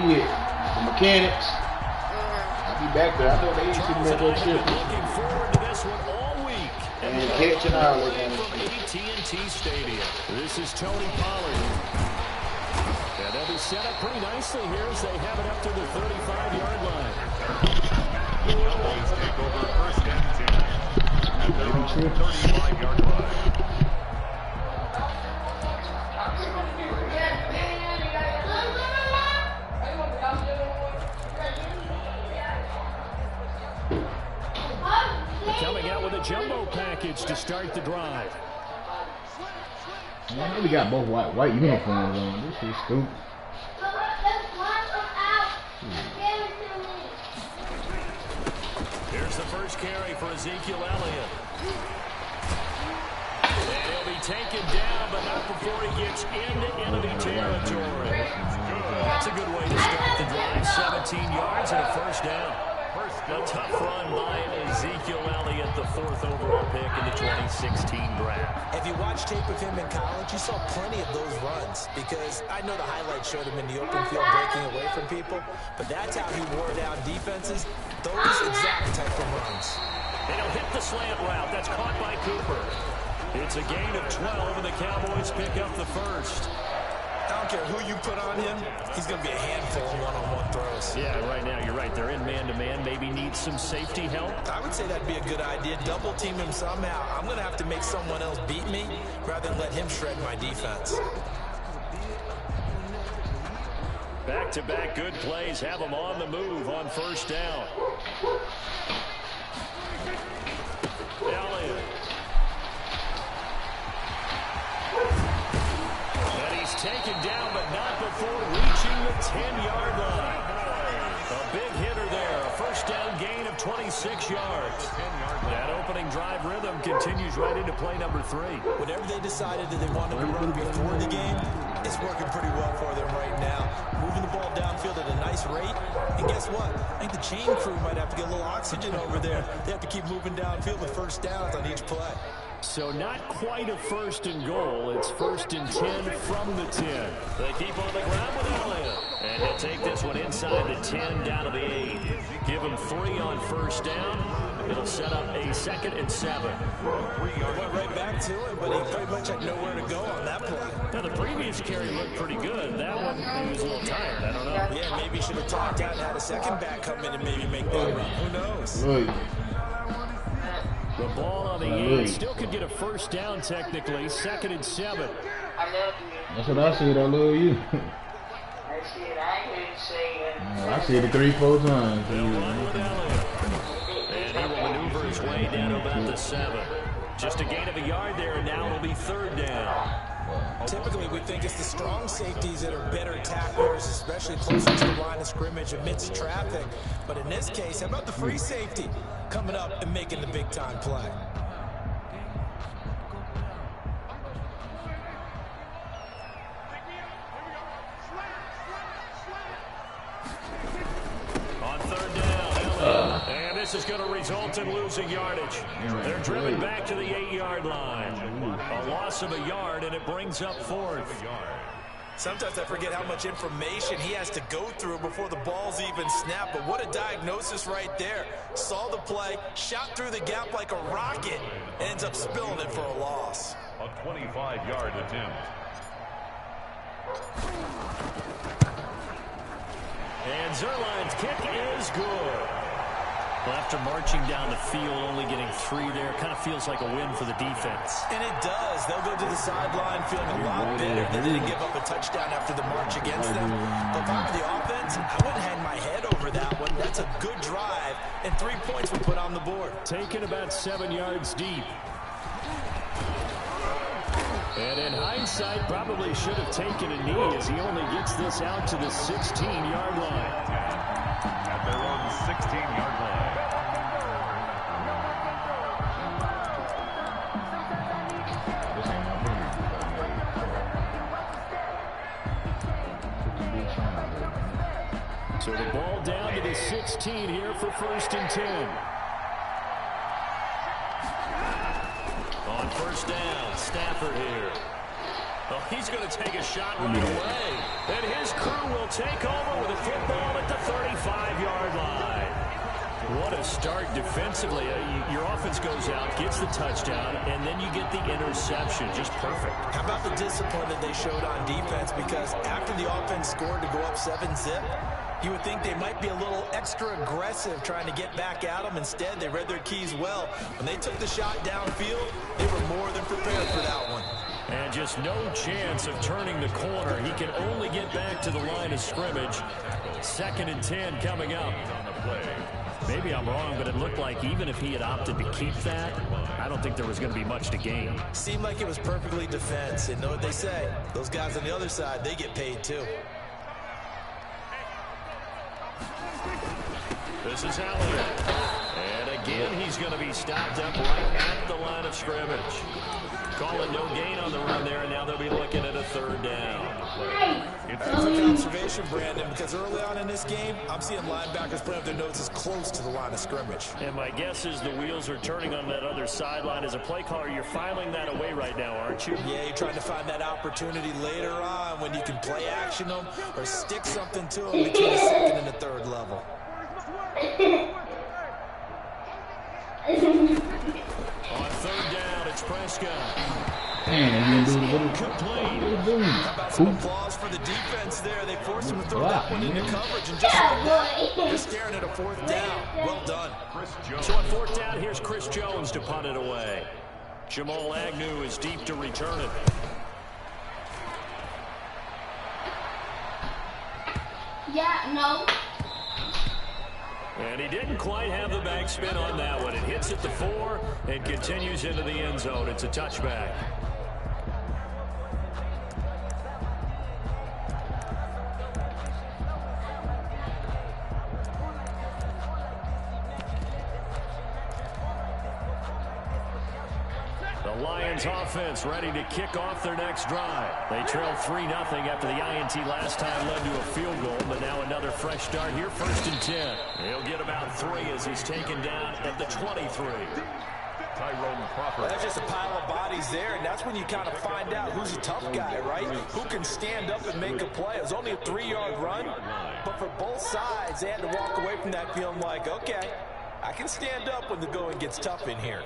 get the mechanics. I'll be back there. I know they used to make that shit. Looking forward to this one all week. And catching out from AT&T Stadium. This is Tony Pollard. And they'll be set up pretty nicely here as they have it up to the 35-yard line. The Cowboys take over first and 10 at their own 35-yard line. Coming out with a jumbo package to start the drive. Man, we got both white uniforms on. This is stupid. Here's the first carry for Ezekiel Elliott. And he'll be taken down, but not before he gets into enemy territory. That's a good way to start the drive. 17 yards and a first down. A tough run by Ezekiel Elliott, the 4th overall pick in the 2016 draft. If you watch tape of him in college, you saw plenty of those runs because I know the highlights showed him in the open field breaking away from people, but that's how he wore down defenses, those exact type of runs. And he'll hit the slant route. That's caught by Cooper. It's a gain of 12, and the Cowboys pick up the first. I don't care who you put on him, he's going to be a handful of one-on-one throws. Yeah, right now you're right. They're in man-to-man. Maybe need some safety help. I would say that'd be a good idea. Double team him somehow. I'm going to have to make someone else beat me rather than let him shred my defense. Back-to-back good plays have them on the move on first down. Elliott. Taken down, but not before reaching the 10-yard line. A big hitter there. A first down gain of 26 yards. That opening drive rhythm continues right into play number 3. Whatever they decided that they wanted to run before the game, it's working pretty well for them right now. Moving the ball downfield at a nice rate. And guess what? I think the chain crew might have to get a little oxygen over there. They have to keep moving downfield with first downs on each play. So not quite a first and goal. It's first and 10 from the 10. They keep on the ground with Elliott. And he'll take this one inside the 10 down to the 8. Give him 3 on first down. It'll set up a 2nd and 7. Went right back to him, but he pretty much had nowhere to go on that play. Now the previous carry looked pretty good. That one, he was a little tired. I don't know. Yeah, maybe he should have topped out and had a second back come in and maybe make that run. Who knows? Right. The ball on the 8 still could get a first down technically. 2nd and 7. That's what I said. I love you. I said it 3-4 times. And he will maneuver his way down to about the 7. Just a gain of a yard there, and now it'll be 3rd down. Typically, we think it's the strong safeties that are better tacklers, especially closer to the line of scrimmage amidst traffic. But in this case, how about the free safety coming up and making the big-time play? On 3rd down, and this is going to result in losing yardage. They're driven back to the 8-yard line. A loss of a yard, and it brings up 4th. Sometimes I forget how much information he has to go through before the ball's even snapped, but what a diagnosis right there. Saw the play, shot through the gap like a rocket, ends up spilling it for a loss. A 25-yard attempt. And Zerline's kick is good. Well, after marching down the field, only getting 3 there, kind of feels like a win for the defense. And it does. They'll go to the sideline feeling a lot better. They didn't give up a touchdown after the march against them. But if I'm the offense, I wouldn't hang my head over that one. That's a good drive, and 3 points were put on the board. Taken about 7 yards deep. And in hindsight, probably should have taken a knee as he only gets this out to the 16-yard line. At their own 16-yard line. So the ball down to the 16 here for 1st and 10. On 1st down, Stafford here. Well, he's going to take a shot right away. And his crew will take over with a football at the 35-yard line. What a start defensively. Your offense goes out, gets the touchdown, and then you get the interception. Just perfect. How about the discipline that they showed on defense? Because after the offense scored to go up 7-zip, you would think they might be a little extra aggressive trying to get back at them. Instead, they read their keys well. When they took the shot downfield, they were more than prepared for that one. And just no chance of turning the corner. He can only get back to the line of scrimmage. 2nd and 10 coming up. Maybe I'm wrong, but it looked like even if he had opted to keep that, I don't think there was going to be much to gain. Seemed like it was perfectly defense. And know what they say? Those guys on the other side, they get paid too. This is Elliott. And again, he's going to be stopped up right at the line of scrimmage. Calling no gain on the run there, and now they'll be looking at a 3rd down. That's a good observation, Brandon, because early on in this game, I'm seeing linebackers putting up their noses close to the line of scrimmage. And my guess is the wheels are turning on that other sideline. As a play caller, you're filing that away right now, aren't you? Yeah, you're trying to find that opportunity later on when you can play action them or stick something to them between the 2nd and the 3rd level. On 3rd down, it's Prescott. Man, Complete. How about some applause for the defense there? They forced him to throw that one into coverage, and just like that, they're staring at a 4th down. Well done. So on 4th down, here's Chris Jones to punt it away. Jamal Agnew is deep to return it. Yeah, no. And he didn't quite have the backspin on that one. It hits at the 4 and continues into the end zone. It's a touchback. The Lions offense ready to kick off their next drive. They trailed 3-0 after the INT last time led to a field goal, but now another fresh start here, 1st and 10. He'll get about 3 as he's taken down at the 23. Well, that's just a pile of bodies there, and that's when you kind of find out who's a tough guy, right? Who can stand up and make a play. It was only a 3-yard run, but for both sides, they had to walk away from that feeling like, okay, I can stand up when the going gets tough in here.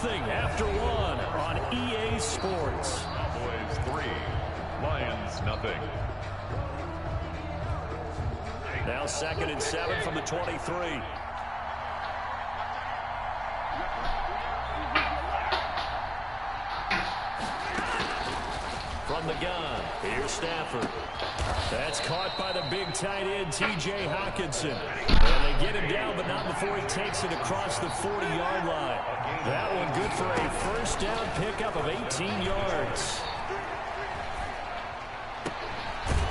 After 1 on EA Sports. Cowboys 3, Lions nothing. Now 2nd and 7 from the 23. From the gun, here's Stafford. That's caught by the big tight end, T.J. Hawkinson. And they get him down, but not before he takes it across the 40-yard line. That one good for a 1st down pickup of 18 yards.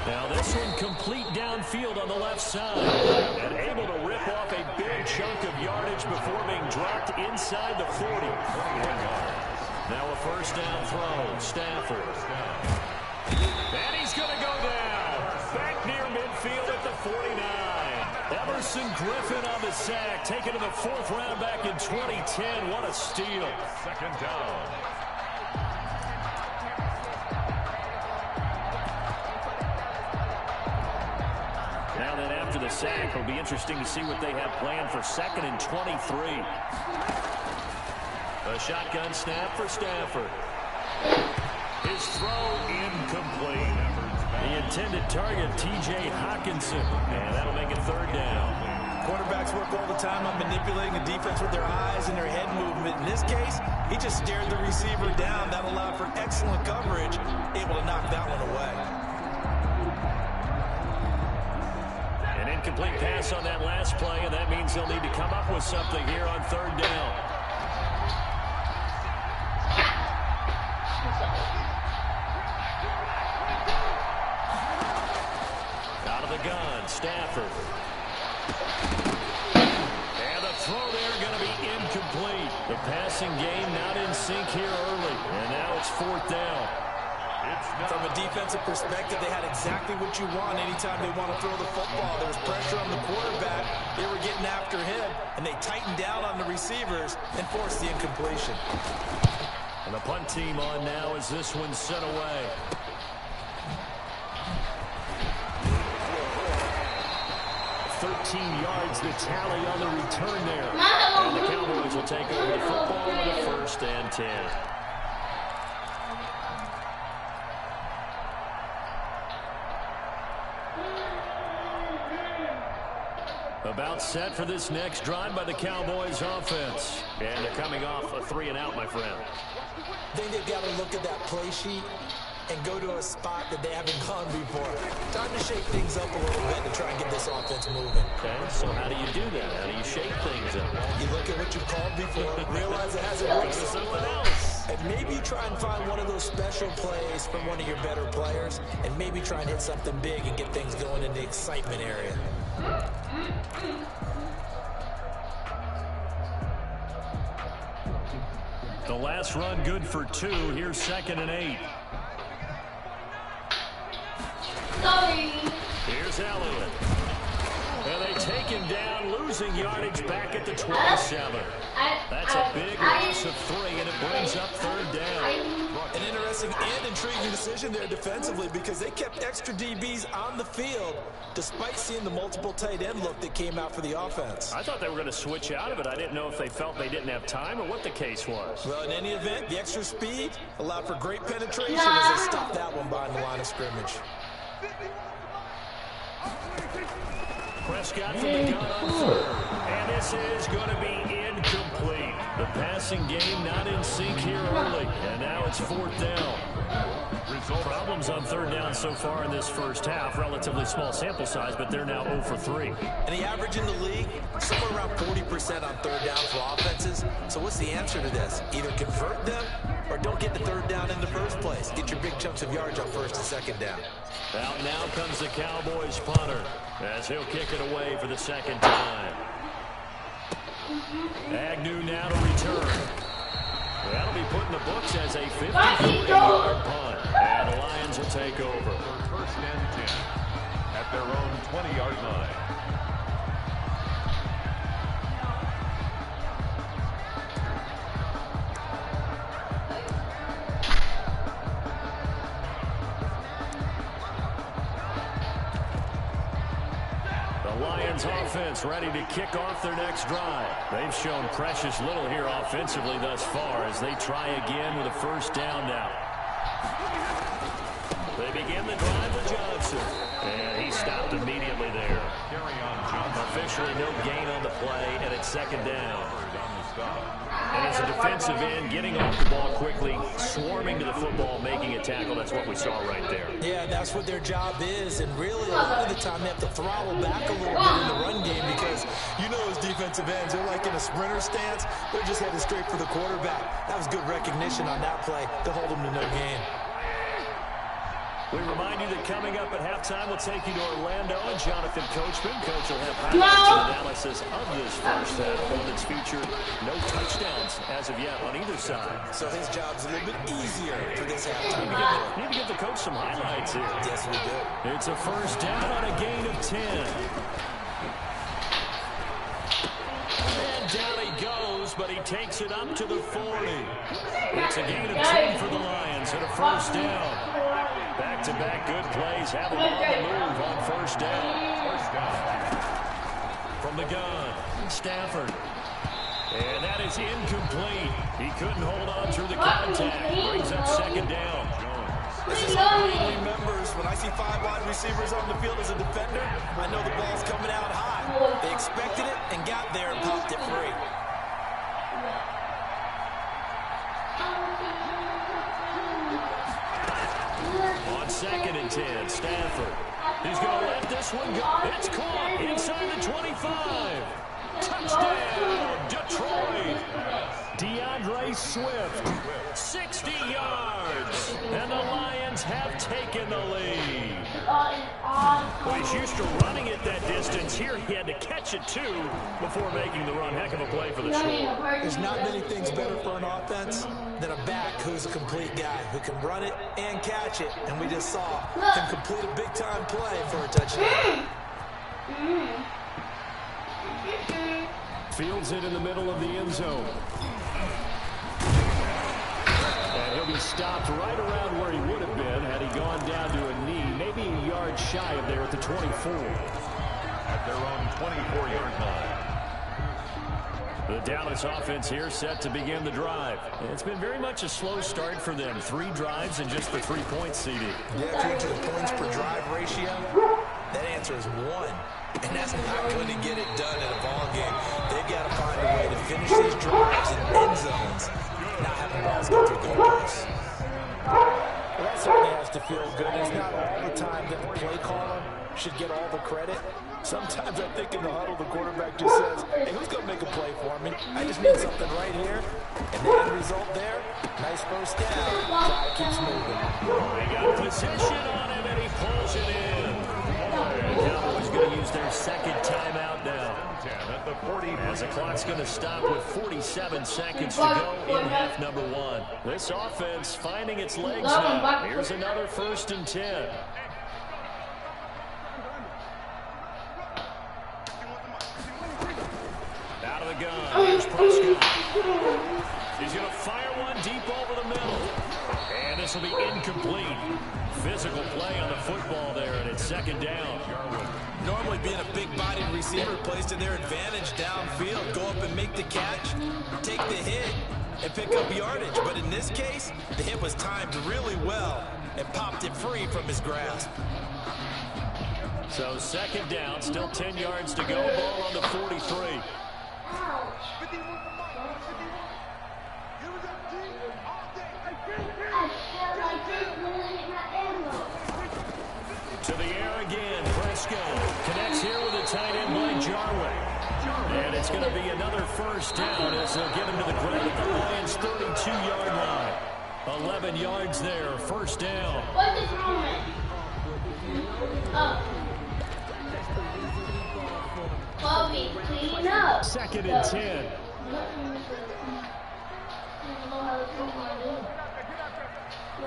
Now this one complete downfield on the left side. And able to rip off a big chunk of yardage before being dropped inside the 40. Now a 1st down throw, Stafford. And he's going to go down. Back near midfield at the 49. Emerson Griffin on the sack, taken to the 4th round back in 2010. What a steal. 2nd down. Now then after the sack, it'll be interesting to see what they have planned for 2nd and 23. A shotgun snap for Stafford. His throw incomplete. The intended target, T.J. Hawkinson. And that'll make it 3rd down. Quarterbacks work all the time on manipulating the defense with their eyes and their head movement. In this case, he just stared the receiver down. That allowed for excellent coverage, able to knock that one away. An incomplete pass on that last play, and that means they'll need to come up with something here on 3rd down. Out of the gun, Stafford. And the throw there going to be incomplete. The passing game not in sync here early. And now it's 4th down. From a defensive perspective, they had exactly what you want anytime they want to throw the football. There was pressure on the quarterback. They were getting after him, and they tightened down on the receivers and forced the incompletion. And the punt team on now as this one's sent away. Yards the tally on the return there. And the Cowboys will take over the football with a 1st and 10. About set for this next drive by the Cowboys offense. And they're coming off a 3-and-out, my friend. I think they've got to look at that play sheet and go to a spot that they haven't gone before. Time to shake things up a little bit to try and get this offense moving. Okay, so how do you do that? How do you shake things up? You look at what you've called before, realize it hasn't worked for something else. And maybe you try and find one of those special plays from one of your better players, and maybe try and hit something big and get things going in the excitement area. The last run good for 2. Here's 2nd and 8. Sorry. Here's Elliott. And they take him down, losing yardage back at the 27. That's a big loss of 3, and it brings up 3rd down. An interesting and intriguing decision there defensively because they kept extra DBs on the field despite seeing the multiple tight end look that came out for the offense. I thought they were going to switch out of it. I didn't know if they felt they didn't have time or what the case was. Well, in any event, the extra speed allowed for great penetration as they stopped that one behind the line of scrimmage. Prescott from the gun on 3rd. And this is going to be incomplete. The passing game not in sync here early. And now it's 4th down. Problems on 3rd down so far in this first half. Relatively small sample size, but they're now 0 for 3. And the average in the league, somewhere around 40% on 3rd down for offenses. So what's the answer to this? Either convert them or don't get the 3rd down in the first place. Get your big chunks of yards on 1st and 2nd down. Out now comes the Cowboys punter as he'll kick it away for the 2nd time. Agnew now to return. That'll be put in the books as a 53-yard punt. And the Lions will take over. 1st and 10 at their own 20-yard line. Offense ready to kick off their next drive. They've shown precious little here offensively thus far as they try again with a 1st down now. They begin the drive with Johnson. And he stopped immediately there. Officially no gain on the play, and it's 2nd down. And as a defensive end, getting off the ball quickly, swarming to the football, making a tackle, that's what we saw right there. Yeah, that's what their job is, and really a lot of the time they have to throttle back a little bit in the run game because you know as defensive ends, they're like in a sprinter stance, they're just headed straight for the quarterback. That was good recognition on that play to hold them to no gain. We remind you that coming up at halftime, we'll take you to Orlando and Jonathan Coachman. Coach will have highlights and analysis of this first half. One that's featured no touchdowns as of yet on either side. So his job's a little bit easier for this halftime. Need to give the coach some highlights here. Yes, we do. It's a 1st down on a gain of 10. And down he goes, but he takes it up to the 40. It's a gain of 10 for the Lions and a 1st down. Back-to-back good plays have them on the move on 1st down. From the gun, Stafford. And that is incomplete. He couldn't hold on through the contact. Brings up 2nd down. This is how Green remembers when I see 5 wide receivers on the field as a defender, I know the ball's coming out high. They expected it and got there and popped it free. On 2nd and 10, Stafford. He's going to let this one go. It's caught inside the 25. Touchdown, Detroit. DeAndre DeAndre Swift. 60 yards. And the Lions have taken the lead. Well, he's used to running it that distance. Here he had to catch it, too, before making the run. Heck of a play for the score. There's not many things better for an offense than a back who's a complete guy, who can run it and catch it. And we just saw him complete a big-time play for a touchdown. Fields it in the middle of the end zone. And he'll be stopped right around where he would have been had he gone down to a knee, maybe a yard shy of there at the 24. At their own 24-yard line. The Dallas offense here set to begin the drive. It's been very much a slow start for them. 3 drives and just the 3 points, CD. Yeah, due to the points per drive ratio, that answer is 1. And that's not going to get it done in a ball game. They've got to find a way to finish these drives in end zones, not having balls go through goalposts. Well, that certainly has to feel good. It's not all the time that the play caller should get all the credit. Sometimes I think in the huddle, the quarterback just says, hey, who's going to make a play for me? I just need something right here. And the end result there, nice first down. Clock keeps moving. They got possession on him, and he pulls it in. The Cowboys going to use their second timeout now. As the clock's going to stop with 47 seconds to go in half number 1. This offense finding its legs now. Here's another 1st and 10. Out of the gun. Here's Prescott. He's going to fire one deep over the middle. And this will be incomplete. Physical play on the football there, and it's 2nd down. Normally being a big-bodied receiver plays to their advantage downfield. Go up and make the catch, take the hit, and pick up yardage. But in this case, the hit was timed really well and popped it free from his grasp. So 2nd down, still 10 yards to go. Ball on the 43. To the air again. Prescott connects here with a tight end like Jarwin. And it's going to be another 1st down as they'll get him to the ground at the Lions' 32-yard line. 11 yards there. 1st down. What is wrong with Bobby, clean up. 2nd and 10.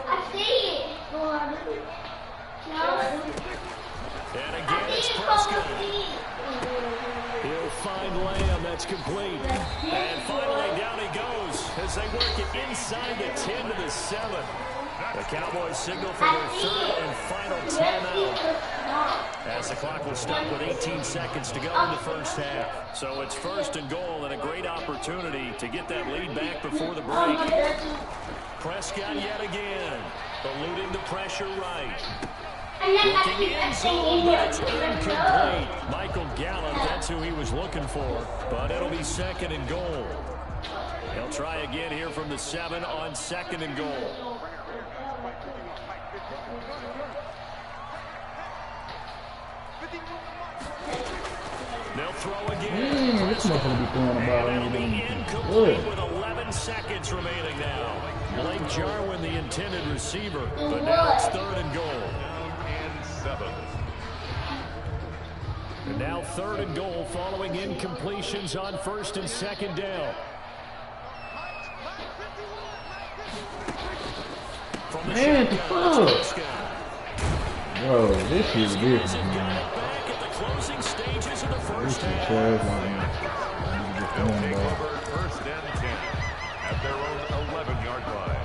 I see it. And again, it's Prescott. He'll find Lamb. That's complete. And finally, down he goes as they work it inside the 10 to the 7. The Cowboys signal for their 3rd and final timeout. As the clock will stop with 18 seconds to go in the 1st half. So it's 1st and goal and a great opportunity to get that lead back before the break. Prescott yet again, eluding the pressure right. Looking in zone, but it's incomplete. Michael Gallup, that's who he was looking for. But it'll be 2nd and goal. He'll try again here from the 7 on 2nd and goal. They'll throw again. This motherfucker be throwing about And it'll be anything. incomplete with 11 seconds remaining now. Blake Jarwin, the intended receiver, but now it's 3rd and goal. And 7. And now 3rd and goal following incompletions on 1st and 2nd down. From the Man, the shotgun, fuck? it's Prescott. Bro, this is different, Got man. it back at the closing stages of the This first is half. trash, man. I need to get They'll going, take bro. over 1st and 10 at their own 11-yard line.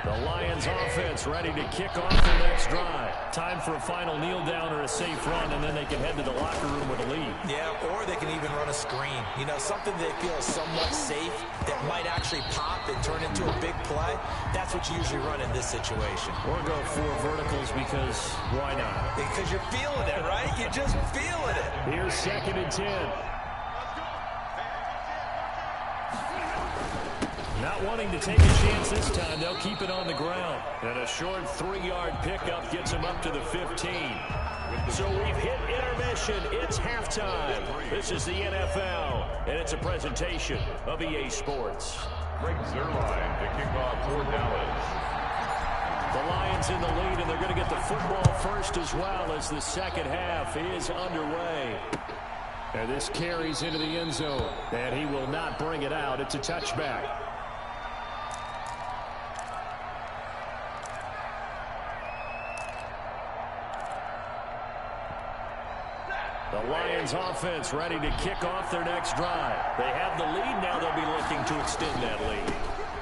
The Lions offense ready to kick off their next drive. Time for a final kneel down or a safe run, and then they can head to the locker room with a lead. Yeah, or they can even run a screen. You know, something they feel is somewhat safe that might actually pop and turn into a big play. That's what you usually run in this situation. Or go 4 verticals because why not? Because you're feeling it, right? You're just feeling it. Here's 2nd and 10. Not wanting to take a chance this time, they'll keep it on the ground. And a short 3-yard pickup gets them up to the 15. So we've hit intermission. It's halftime. This is the NFL, and it's a presentation of EA Sports. Greg Zuerlein to kick off for Dallas. The Lions in the lead, and they're going to get the football first as well as the second half is underway. And this carries into the end zone, and he will not bring it out. It's a touchback. The Lions offense ready to kick off their next drive. They have the lead now. They'll be looking to extend that lead.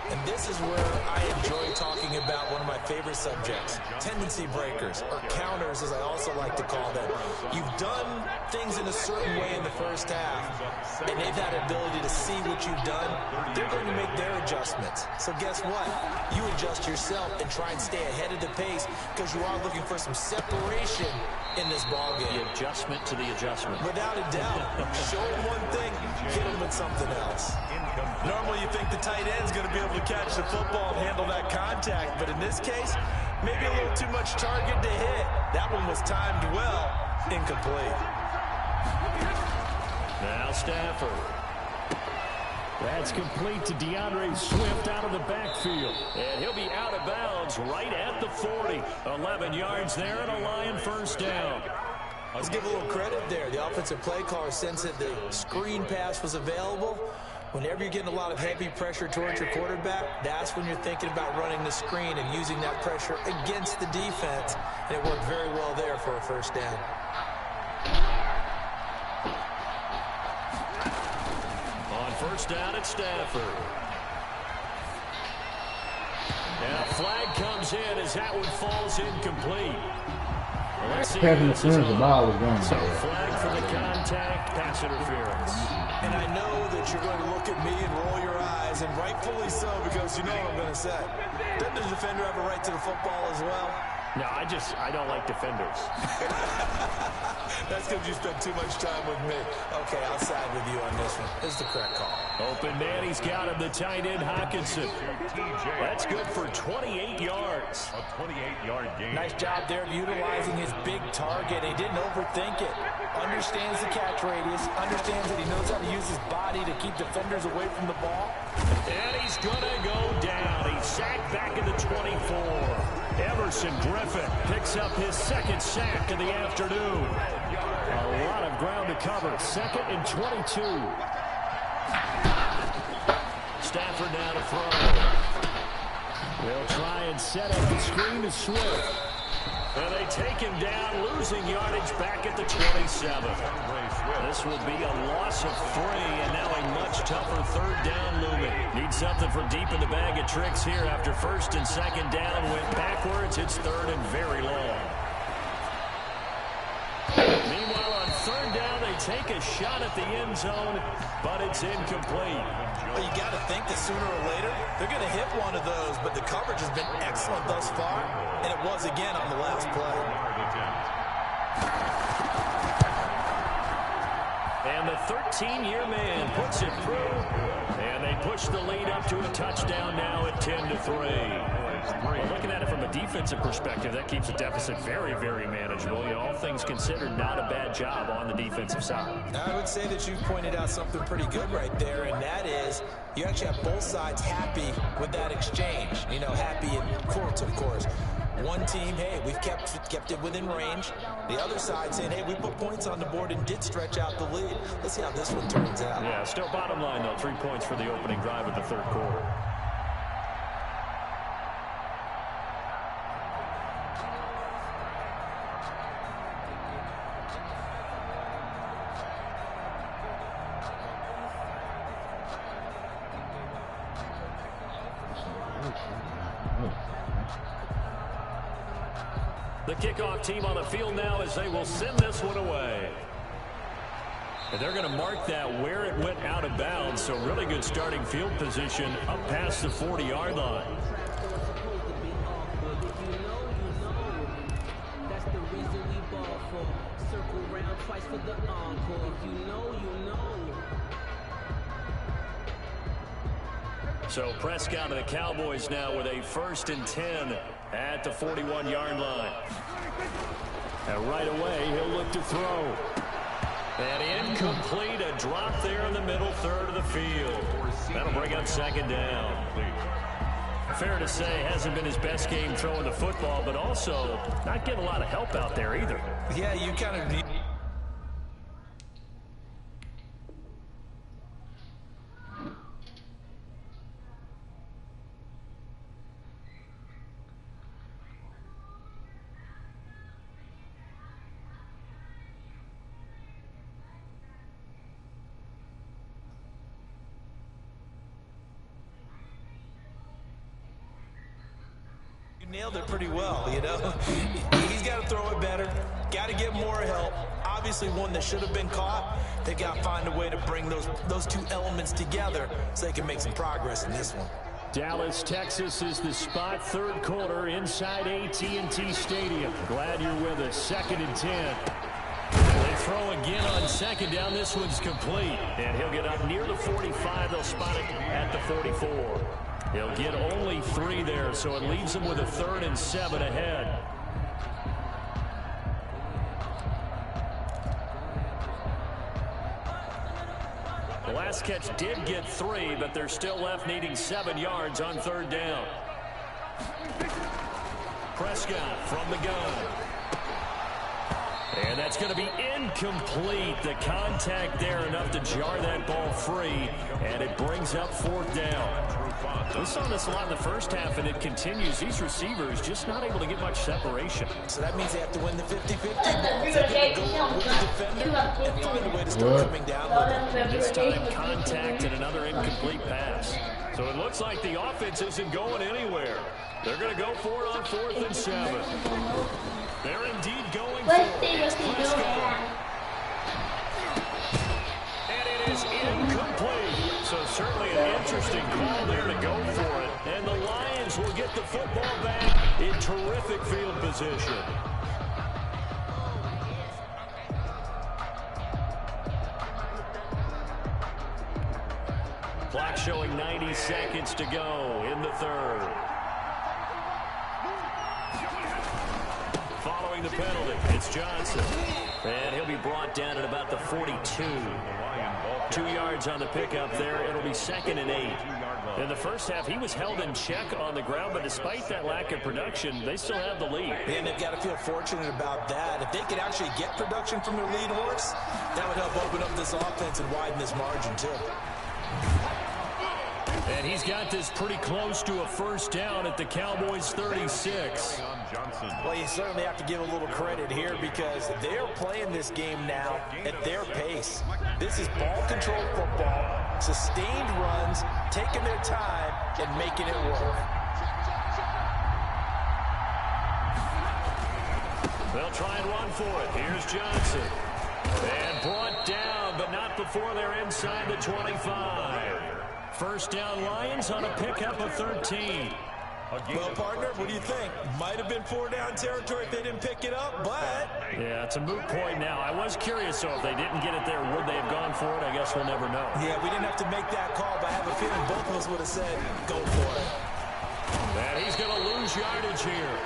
And this is where I enjoy talking about one of my favorite subjects, tendency breakers, or counters as I also like to call them. You've done things in a certain way in the first half, and they've had the ability to see what you've done. They're going to make their adjustments. So guess what? You adjust yourself and try and stay ahead of the pace because you are looking for some separation in this ballgame. The adjustment to the adjustment. Without a doubt. Show them one thing, hit them with something else. Normally you think the tight end's going to be able to catch the football and handle that contact, but in this case, maybe a little too much target to hit. That one was timed well, incomplete. Now Stafford. That's complete to DeAndre Swift out of the backfield. And he'll be out of bounds right at the 40. 11 yards there and a Lion first down. Let's give a little credit there. The offensive play caller sensed that the screen pass was available. Whenever you're getting a lot of heavy pressure towards your quarterback, that's when you're thinking about running the screen and using that pressure against the defense. And it worked very well there for a first down. On first down, it's Stafford. And a flag comes in as that one falls incomplete. Well, let's see. The ball was going. So flag for the contact, pass interference. And I know that you're going to look at me and roll your eyes, and rightfully so, because you know what I'm going to say. Doesn't the defender have a right to the football as well? No, I don't like defenders. That's because you spent too much time with me. Okay, I'll side with you on this one. This is the correct call. Open man, he's got him, the tight end, Hockenson. That's good for 28 yards. A 28-yard gain. Nice job there of utilizing his big target. He didn't overthink it. Understands the catch radius. Understands that he knows how to use his body to keep defenders away from the ball. And he's going to go down. He's sacked back in the 24. Everson Griffin picks up his second sack of the afternoon. A lot of ground to cover. Second and 22. Stafford now to throw. They'll try and set up the screen to Swift. And they take him down, losing yardage back at the 27. This will be a loss of 3, and now a much tougher third down looming. Need something from deep in the bag of tricks here after first and second down went backwards. It's third and very long. Meanwhile, on third down, they take a shot at the end zone, but it's incomplete. Well, you got to think that sooner or later, they're going to hit one of those, but the coverage has been excellent thus far, and it was again on the last play. And the 13-year man puts it through, and they push the lead up to a touchdown now at 10-3. Well, looking at it from a defensive perspective, that keeps the deficit very, very manageable. You know, all things considered, not a bad job on the defensive side. I would say that you've pointed out something pretty good right there, and that is you actually have both sides happy with that exchange. You know, happy in quotes, of course. One team, hey, we've kept it within range. The other side saying, hey, we put points on the board and did stretch out the lead. Let's see how this one turns out. Yeah, still bottom line, though. 3 points for the opening drive of the third quarter. The kickoff team on the field now as they will send this one away. And they're going to mark that where it went out of bounds, so really good starting field position up past the 40-yard line. That's the reason we ball for. Circle round twice for the encore. If you know, you know. So Prescott and the Cowboys now with a 1st and 10 at the 41-yard line. And right away, he'll look to throw. And incomplete, a drop there in the middle third of the field. That'll bring up second down. Fair to say, hasn't been his best game throwing the football, but also not getting a lot of help out there either. Yeah, you kind of need... nailed it pretty well, you know. He's got to throw it better, got to get more help. Obviously one that should have been caught. They got to find a way to bring those two elements together so they can make some progress in this one. Dallas, Texas is the spot, third quarter inside AT&T Stadium. Glad you're with us. 2nd and 10. They throw again on second down. This one's complete, and he'll get up near the 45. They'll spot it at the 44. He'll get only 3 there, so it leaves him with a 3rd and 7 ahead. The last catch did get 3, but they're still left needing 7 yards on 3rd down. Prescott from the gun. And that's going to be incomplete. The contact there enough to jar that ball free, and it brings up 4th down. We saw this a lot in the first half, and it continues. These receivers just not able to get much separation. So that means they have to win the 50-50 ball. They're going to go with the defender and find a way to start coming down with it. This time, contact and another incomplete pass. So it looks like the offense isn't going anywhere. They're going to go for it on 4th and 7. They're indeed going for it. Prescott. And it is incomplete. So certainly an interesting call there to go for it. And the Lions will get the football back in terrific field position. Clock showing 90 seconds to go in the 3rd. Following the penalty, it's Johnson. And he'll be brought down at about the 42. 2 yards on the pickup there. It'll be 2nd and 8. In the first half, he was held in check on the ground, but despite that lack of production, they still have the lead. And they've got to feel fortunate about that. If they could actually get production from their lead horse, that would help open up this offense and widen this margin, too. And he's got this pretty close to a 1st down at the Cowboys' 36. Well, you certainly have to give a little credit here because they're playing this game now at their pace. This is ball control football, sustained runs, taking their time and making it work. They'll try and run for it. Here's Johnson. And brought down, but not before they're inside the 25. 1st down Lions on a pickup of 13. Well, partner, what do you think? Might have been 4-down territory if they didn't pick it up, but... Yeah, it's a moot point now. I was curious, so if they didn't get it there, would they have gone for it? I guess we'll never know. Yeah, we didn't have to make that call, but I have a feeling both of us would have said, go for it. And he's going to lose yardage here,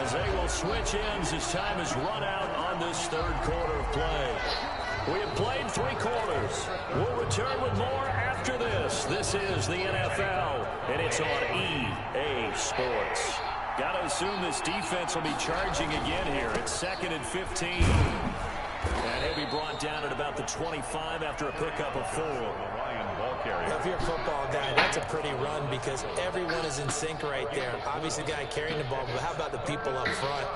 as they will switch ends as time is run out on this 3rd quarter of play. We have played 3 quarters. We'll return with more after this. This is the NFL, and it's on EA Sports. Got to assume this defense will be charging again here. It's 2nd and 15. And he'll be brought down at about the 25 after a pickup of 4. If you're a football guy, that's a pretty run because everyone is in sync right there. Obviously, the guy carrying the ball, but how about the people up front?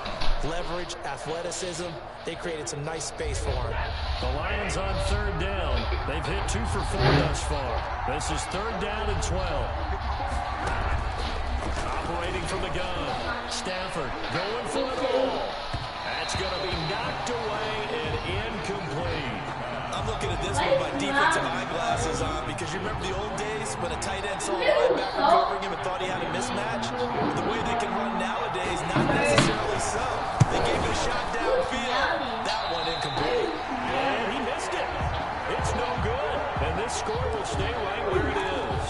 Leverage, athleticism, they created some nice space for him. The Lions on 3rd down. They've hit 2 for 4 thus far. This is 3rd down and 12. Operating from the gun. Stafford going for the ball. That's going to be knocked away and incomplete. I'm looking at this with my defensive eyeglasses on because you remember the old days when a tight end saw a linebacker covering him and thought he had a mismatch? The way they can run nowadays, not necessarily so. They gave it a shot downfield. That one incomplete. And he missed it. It's no good. And this score will stay right where it is.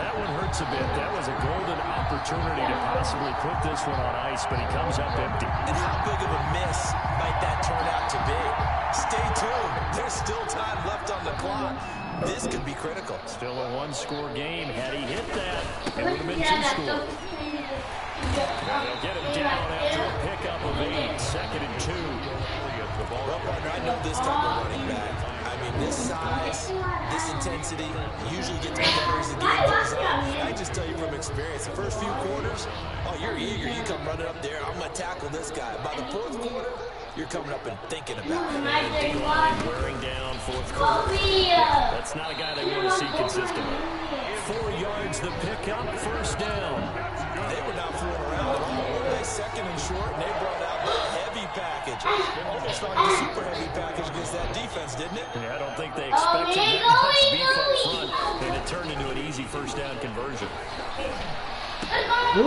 That one hurts a bit. That was a golden opportunity to possibly put this one on ice, but he comes up empty. And how big of a miss might that turn out to be? Stay tuned. There's still time left on the clock. This could be critical. Still a one-score game. Had he hit that, it would have been 2 scores. They'll get him down after a pickup of 8. 2nd and 2. Well, partner, I know this type of running back. I mean, this size, this intensity usually gets better as the game goes on. I just tell you from experience, the first few quarters, oh, you're eager. You come running up there. I'm going to tackle this guy. By the 4th quarter, you're coming up and thinking about it. Wearing down 4th quarter. That's not a guy they want to see consistently. 4 yards the pickup, 1st down. They were not fooling around at all. They 2nd and short, and they brought out the heavy package. Almost like a super heavy package against that defense, didn't it? Yeah, I don't think they expected that much beef up front, and it turned into an easy 1st down conversion. He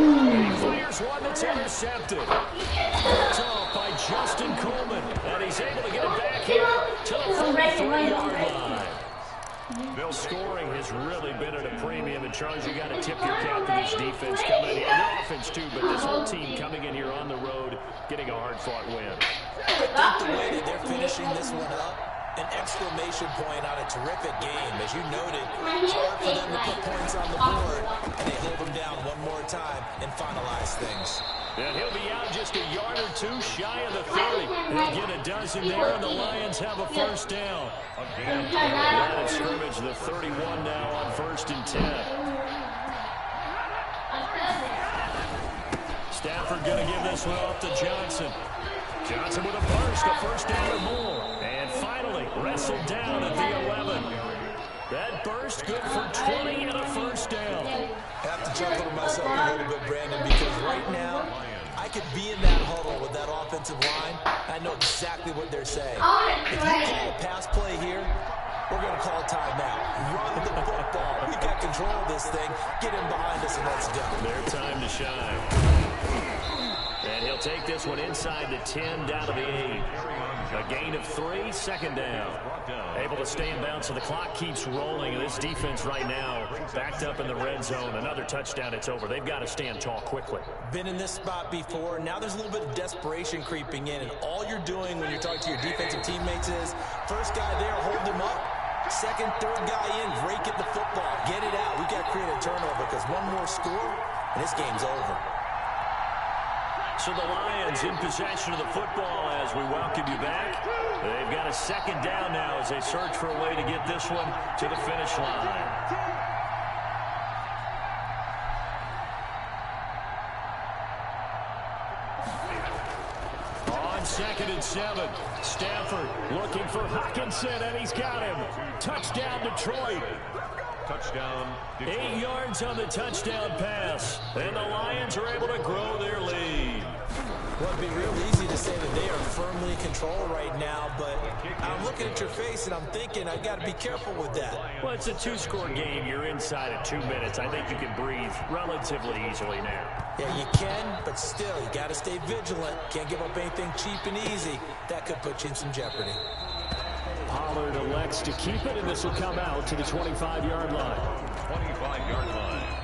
fires one that's intercepted. It's off by Justin Coleman, and he's able to get it back here to the 43-yard line. Bill scoring has really been at a premium, and Charles, you got to tip your cap to this defense coming in here. Their offense too, but this whole team coming in here on the road, getting a hard-fought win. I think the way that they're finishing this one up, an exclamation point on a terrific game. As you noted, hard for them to put points on the board, and they hold them down one more time and finalize things. And he'll be out just a yard or 2 shy of the 30. They'll get a dozen there, and the Lions have a 1st down. Line of scrimmage, the 31 now on 1st and 10. Stafford going to give this one off to Johnson. Johnson with a burst, a 1st down or more. And finally, wrestled down at the 11. That burst good for 20 and a 1st down. I have to chuckle to myself a little bit, Brandon, because right now, I could be in that huddle with that offensive line. I know exactly what they're saying. If you call a pass play here, we're going to call timeout. Run the football. We got control of this thing. Get him behind us and let's go. Their time to shine. And he'll take this one inside the 10, down to the 8. A gain of 3, 2nd down. Able to stay in bounds, so the clock keeps rolling. And this defense right now backed up in the red zone. Another touchdown, it's over. They've got to stand tall quickly. Been in this spot before. Now there's a little bit of desperation creeping in. And all you're doing when you're talking to your defensive teammates is, first guy there, hold him up. 2nd, 3rd guy in, rake at the football. Get it out. We've got to create a turnover because one more score, and this game's over. So the Lions in possession of the football as we welcome you back. They've got a 2nd down now as they search for a way to get this one to the finish line. On 2nd and 7, Stafford looking for Hockenson, and he's got him. Touchdown, Detroit. Touchdown, Detroit. 8 yards on the touchdown pass, and the Lions are able to grow their lead. Well, it'd be real easy to say that they are firmly in control right now, but I'm looking at your face and I'm thinking I've got to be careful with that. Well, it's a 2-score game. You're inside of 2 minutes. I think you can breathe relatively easily now. Yeah, you can, but still, you got to stay vigilant. Can't give up anything cheap and easy. That could put you in some jeopardy. Pollard elects to keep it, and this will come out to the 25-yard line. 25-yard line.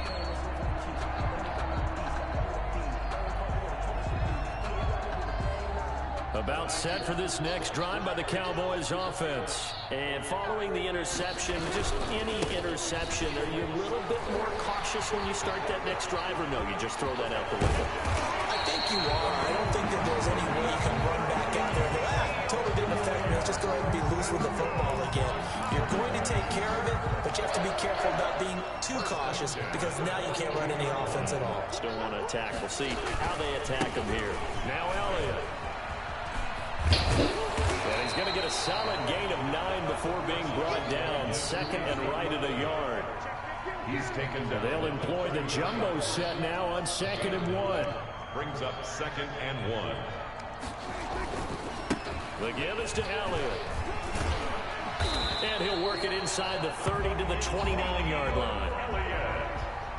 About set for this next drive by the Cowboys offense. And following the interception, just any interception, are you a little bit more cautious when you start that next drive, or no, you just throw that out the window? I think you are. I don't think that there's any way you can run back out there and go, totally didn't affect me. Let's just go ahead and be loose with the football again. You're going to take care of it, but you have to be careful about being too cautious because now you can't run any offense at all. Still want to attack. We'll see how they attack him here. Now Elliott. And he's going to get a solid gain of 9 before being brought down. 2nd and right at a yard. He's taken down. They'll employ the jumbo set now on 2nd and 1. Brings up 2nd and 1. The give is to Elliott. And he'll work it inside the 30 to the 29-yard line.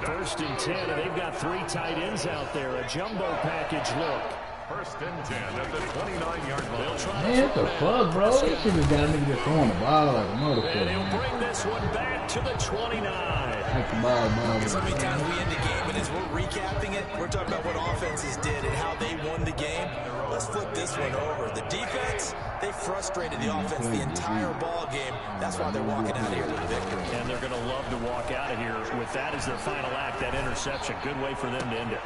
1st and 10, and they've got 3 tight ends out there. A jumbo package look. 1st and 10 at the 29-yard line. Man, what the fuck, bro? This shit has got a nigga just throwing the ball like a motherfucker. And he'll bring this one back to the 29. So many times we end the game, and as we're recapping it, we're talking about what offenses did and how they won the game. Let's flip this one over. The defense, they frustrated the offense the entire ball game. That's why they're walking out of here with a victory. And they're going to love to walk out of here with that as their final act, that interception. Good way for them to end it.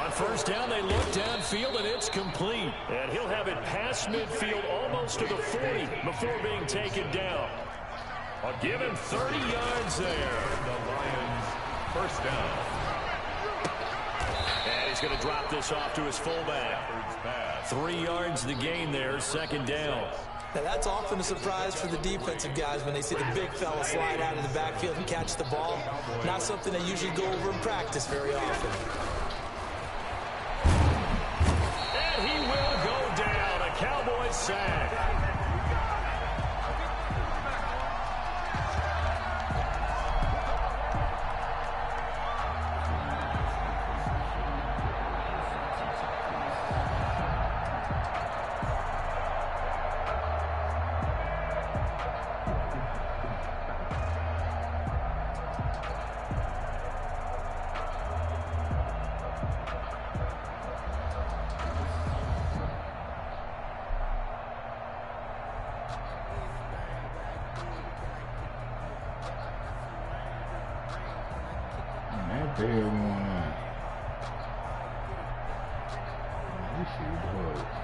On first down, they look downfield, and it's complete. And he'll have it past midfield almost to the 40 before being taken down. I'll give him 30 yards there. The Lions, first down. And he's going to drop this off to his fullback. 3 yards to gain there, second down. Now, that's often a surprise for the defensive guys when they see the big fella slide out of the backfield and catch the ball. Not something they usually go over in practice very often. And he will go down. A Cowboys sack. Going on. This is